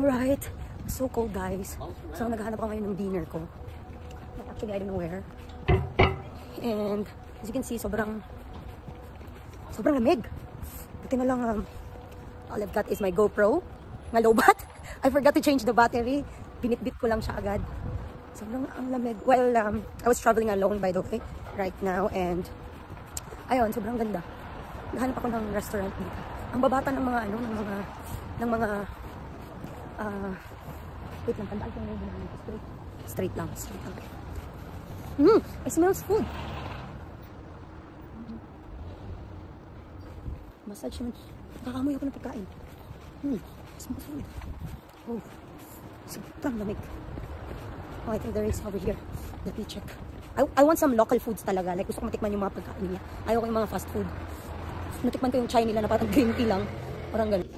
Alright. So cold, guys. So, naghahanap ako ngayon ng dinner ko. Actually, I don't know where. And, as you can see, sobrang lamig. Buti na lang, all I've got is my GoPro. Nga lobat. I forgot to change the battery. Binitbit ko lang siya agad. Sobrang ang lamig. Well, I was traveling alone, by the way, right now. And, ayun, sobrang ganda. Naghanap ako ng restaurant dito. Ang babata ng mga, wait lang, tandaan ko yung straight lang. It smells food. Massage naman. Nakakamoy ako ng pagkain. It smells food. Oh, sobrang lamig. Oh, I think there is over here. Let me check. I want some local foods talaga. Like, gusto ko matikman yung mga pagkain nila. Ayaw ko yung mga fast food. Natikman ko yung chai nila na parang green tea lang. Parang ganun.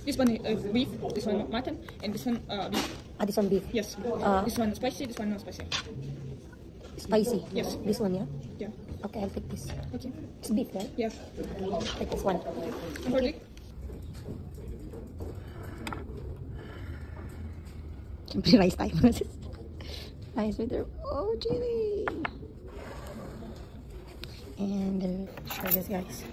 This one is beef, this one mutton, and this one beef. This one beef? Yes. This one spicy, this one not spicy. Spicy? Yes. This one, yeah? Yeah. Okay, I'll take this. Okay. It's beef, right? Yeah. Take this one. Okay. Siyempre, rice tayo. Rice with their chili. And try this, guys.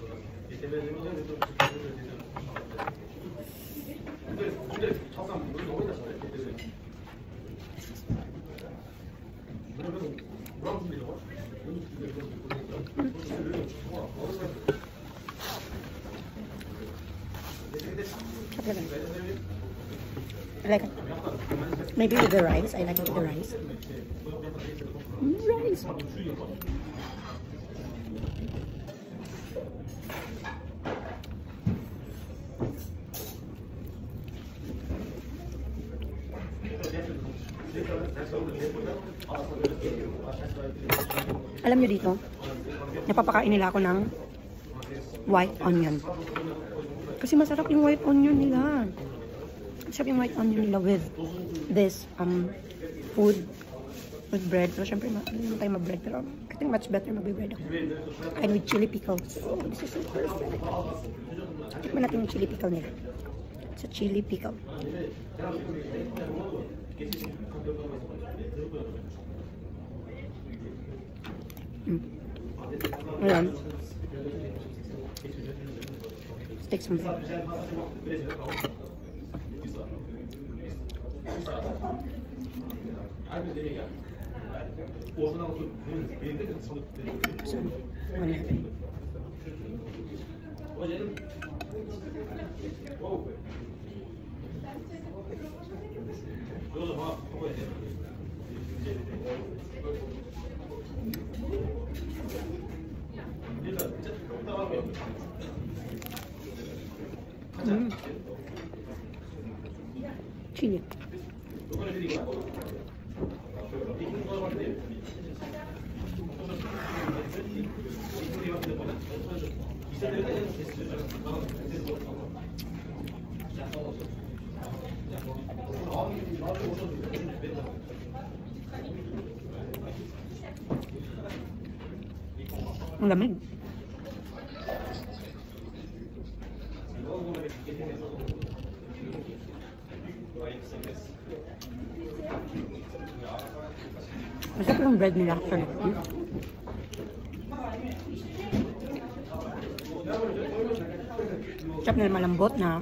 I like it. Maybe with the rice. I like it with the rice. Rice. Alam nyo dito, napapakain nila ako ng white onion. Kasi masarap yung white onion nila. Masarap yung white onion nila with this food, with bread. Pero syempre, hindi naman tayo ma-bread. Pero I think much better mag-bread ako. And with chili pickles. Oh, this is so perfect. Tikman natin yung chili pickle nila. It's a chili pickle. Ayan. Let's take some food. Chili. Ang lamig. Masarap yung bread nila actually. Masarap nila malambot na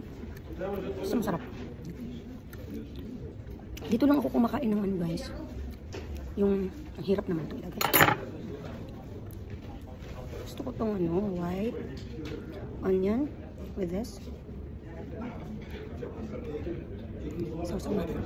masarap. Dito lang ako kumakain ng ano, guys. Yung ang hirap naman ito ilagay. Gusto ko itong white onion with this. Sausaw natin.